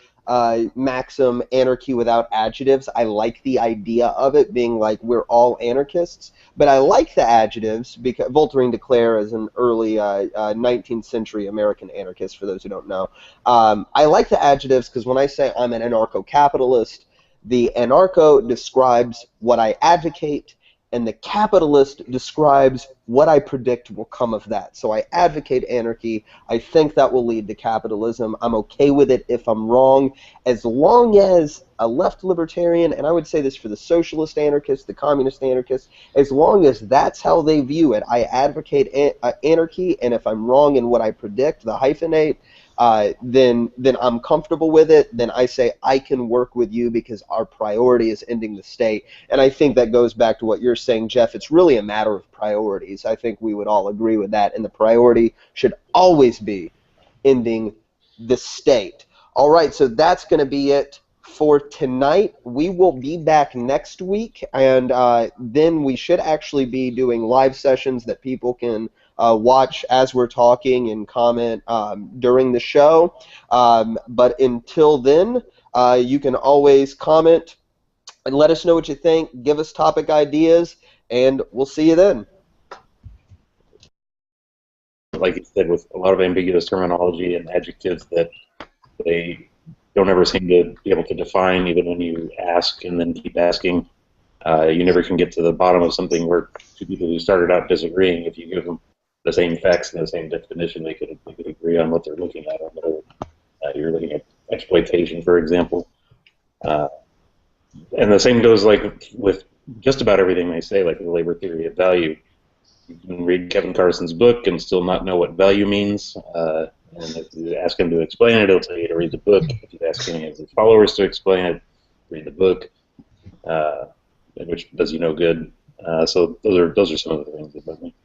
maxim anarchy without adjectives. I like the idea of it being like we're all anarchists, but I like the adjectives because Voltaire declare is an early 19th century American anarchist, for those who don't know. I like the adjectives because when I say I'm an anarcho-capitalist, the anarcho describes what I advocate, and the capitalist describes what I predict will come of that. So I advocate anarchy. I think that will lead to capitalism. I'm okay with it if I'm wrong, as long as a left libertarian, and I would say this for the socialist anarchists, the communist anarchists, as long as that's how they view it, I advocate anarchy, and if I'm wrong in what I predict, the hyphenate, then I'm comfortable with it. Then I say I can work with you because our priority is ending the state. And I think that goes back to what you're saying, Jeff. It's really a matter of priorities. I think we would all agree with that. And the priority should always be ending the state. All right, so that's going to be it for tonight. We will be back next week, and then we should actually be doing live sessions that people can watch as we're talking and comment during the show. But until then, you can always comment and let us know what you think. Give us topic ideas, and we'll see you then. Like you said, with a lot of ambiguous terminology and adjectives that they don't ever seem to be able to define, even when you ask and then keep asking. You never can get to the bottom of something where two people who started out disagreeing, if you give them the same facts and the same definition, they could agree on what they're looking at. You're looking at exploitation, for example. And the same goes like with just about everything they say, like the labor theory of value. You can read Kevin Carson's book and still not know what value means. And if you ask him to explain it, he'll tell you to read the book. If you ask any of his followers to explain it, read the book, which does you no good. So those are some of the things that bug me.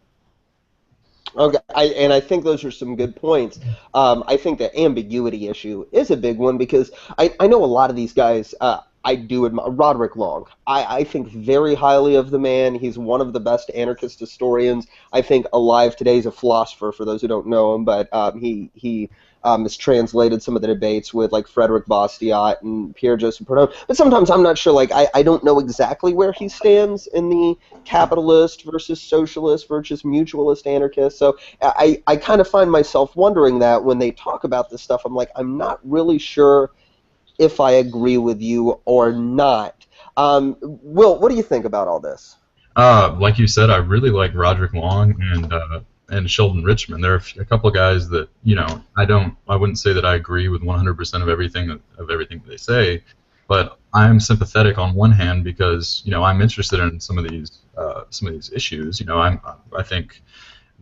Okay, and I think those are some good points. I think the ambiguity issue is a big one because I know a lot of these guys. I do admire Roderick Long. I think very highly of the man. He's one of the best anarchist historians, I think, alive today. He's a philosopher, for those who don't know him, but he has translated some of the debates with, like, Frederick Bastiat and Pierre-Joseph Proudhon. But sometimes I'm not sure, like, I don't know exactly where he stands in the capitalist versus socialist versus mutualist anarchist. So I kind of find myself wondering that when they talk about this stuff, I'm like, I'm not really sure if I agree with you or not. Will, what do you think about all this? Like you said, I really like Roderick Long and Sheldon Richman. There are a couple of guys that, you know, I wouldn't say that I agree with 100% of everything that they say, but I'm sympathetic on one hand because, you know, I'm interested in some of these issues. You know, I think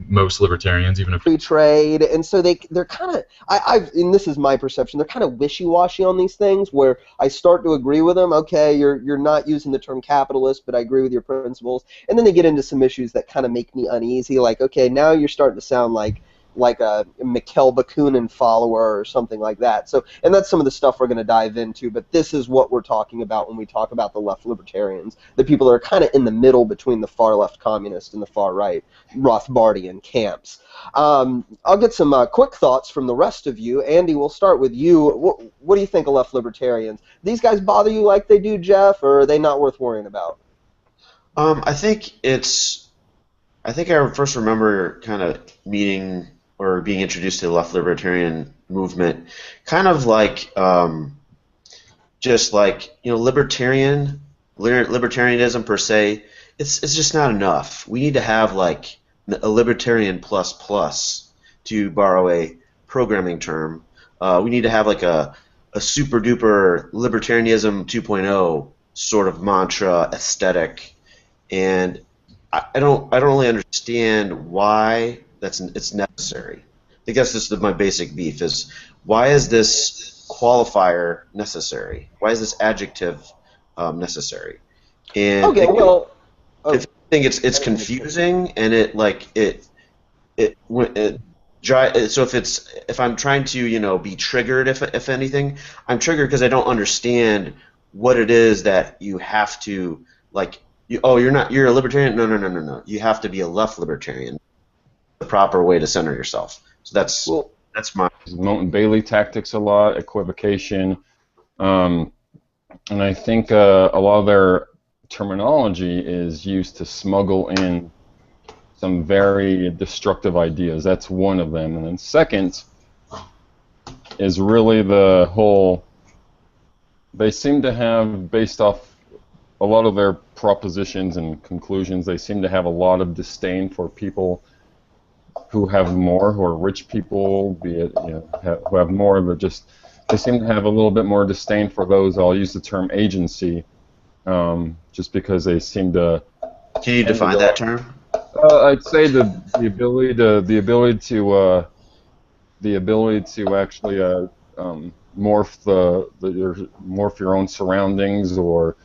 most libertarians, even if free trade, and so they're kind of and this is my perception, they're kind of wishy-washy on these things where I start to agree with them. Okay, you're not using the term capitalist, but I agree with your principles, and then they get into some issues that kind of make me uneasy, like, okay, now you're starting to sound like a Mikhail Bakunin follower or something like that. So, and that's some of the stuff we're going to dive into, but this is what we're talking about when we talk about the left libertarians, the people that are kind of in the middle between the far left communist and the far right Rothbardian camps. I'll get some quick thoughts from the rest of you. Andy, we'll start with you. What do you think of left libertarians? These guys bother you like they do, Jeff, or are they not worth worrying about? I think I first remember kind of meeting or being introduced to the left-libertarian movement, kind of like, just like, you know, libertarianism per se it's just not enough. We need to have like a libertarian plus plus, to borrow a programming term. We need to have like a super duper libertarianism 2.0 sort of mantra aesthetic, and I don't really understand why it's necessary. I guess this is my basic beef: is why is this qualifier necessary? Why is this adjective necessary? And Okay, well, I think it's confusing, and so if I'm trying to be triggered, if anything, I'm triggered because I don't understand what it is that you have to like. You're a libertarian. No. You have to be a left libertarian. The proper way to center yourself. So that's my Mountain Bailey tactics a lot, equivocation, and I think a lot of their terminology is used to smuggle in some very destructive ideas. That's one of them. And then second is really the whole, they seem to have, based off a lot of their propositions and conclusions, they seem to have a lot of disdain for people who have more, who are rich people, be it who have more, but just they seem to have a little bit more disdain for those. I'll use the term agency, just because they seem to. Can you define that term? I'd say the ability to actually morph your own surroundings, or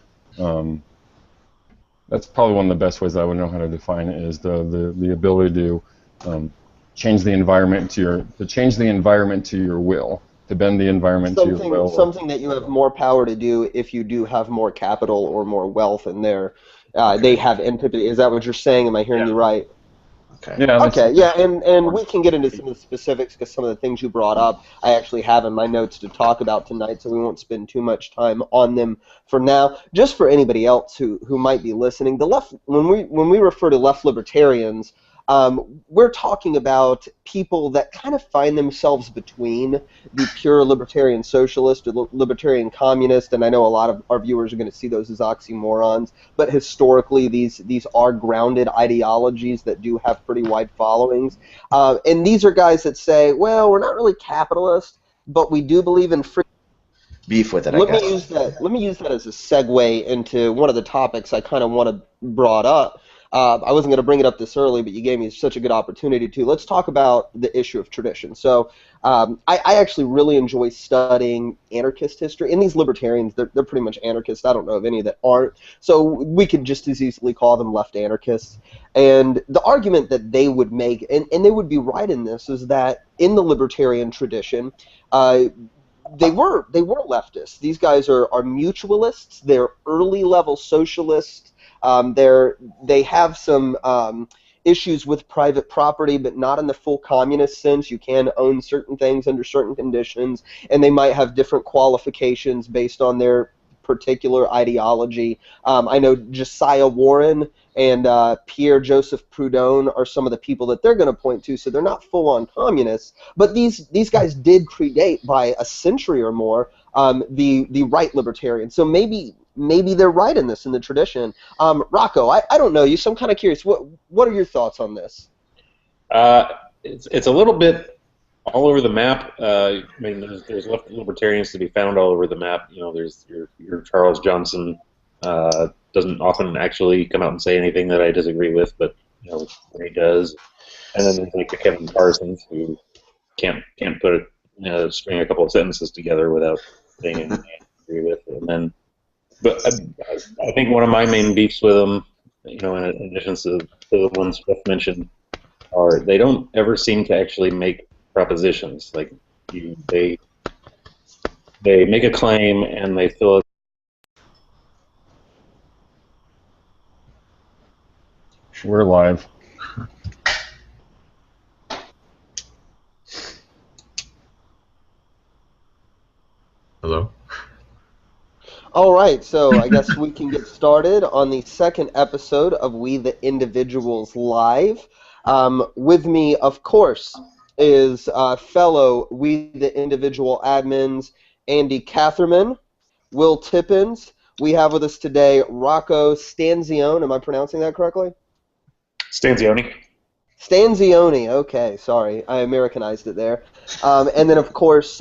that's probably one of the best ways I would know how to define it, is the ability to change the environment to your will, to bend the environment to your will. Something that you have more power to do if you do have more capital or more wealth, and they have empathy. Is that what you're saying? Am I hearing you right? Okay. Yeah. Okay. Yeah, and we can get into some of the specifics, because some of the things you brought up I actually have in my notes to talk about tonight, so we won't spend too much time on them for now. Just for anybody else who might be listening, when we refer to left libertarians, we're talking about people that kind of find themselves between the pure libertarian socialist or libertarian communist, and I know a lot of our viewers are going to see those as oxymorons, but historically these are grounded ideologies that do have pretty wide followings. And these are guys that say, well, we're not really capitalist, but we do believe in free. Beef with it, Let me use that as a segue into one of the topics I kind of want to brought up. I wasn't going to bring it up this early, but you gave me such a good opportunity to. Let's talk about the issue of tradition. So I actually really enjoy studying anarchist history, and these libertarians, they're pretty much anarchists. I don't know of any that aren't. So we could just as easily call them left anarchists. And the argument that they would make, and they would be right in this, is that in the libertarian tradition, they were leftists. These guys are mutualists. They're early level socialists. They have some issues with private property, but not in the full communist sense. You can own certain things under certain conditions, and they might have different qualifications based on their particular ideology. I know Josiah Warren and Pierre Joseph Proudhon are some of the people that they're going to point to, so they're not full-on communists, but these guys did predate by a century or more the right libertarians. So maybe they're right in this, in the tradition. Rocco, I don't know you, so I'm kind of curious. What are your thoughts on this? It's a little bit all over the map. I mean, there's left libertarians to be found all over the map. There's your Charles Johnson. Doesn't often actually come out and say anything that I disagree with, but when he does. And then there's like the Kevin Parsons, who can't put string a couple of sentences together without saying anything I agree with. And then, but I think one of my main beefs with them, in addition to the ones Jeff mentioned, are they don't ever seem to actually make propositions. Like they make a claim and they fill it. We're live. Hello? All right, so I guess we can get started on the second episode of We the Individuals Live. With me, of course, is fellow We the Individual admins Andy Catherman, Will Tippins, We have with us today Rocco Stanzione. Am I pronouncing that correctly? Stanzione. Stanzione. Okay, sorry, I Americanized it there. And then, of course,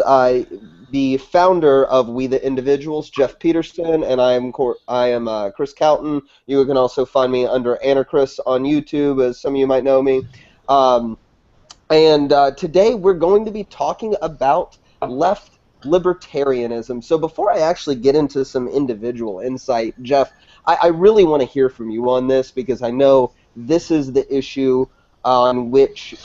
the founder of We the Individuals, Jeff Peterson, and I am Chris Calton. You can also find me under Anarchris on YouTube, as some of you might know me. And today we're going to be talking about left-libertarianism. So before I actually get into some individual insight, Jeff, I really want to hear from you on this, because I know this is the issue on which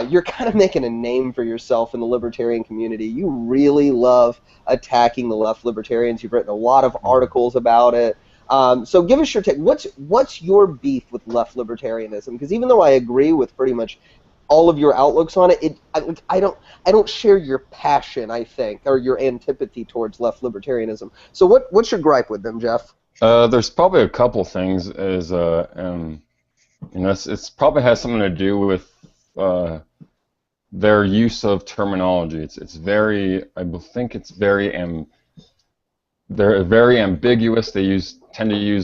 you're kind of making a name for yourself in the libertarian community. You really love attacking the left libertarians. You've written a lot of articles about it. So give us your take. What's your beef with left libertarianism? Because even though I agree with pretty much all of your outlooks on it, I don't share your passion, I think, or your antipathy towards left libertarianism. So what's your gripe with them, Jeff? There's probably a couple things. It's probably has something to do with their use of terminology. It's very, I think it's very they're very ambiguous. They tend to use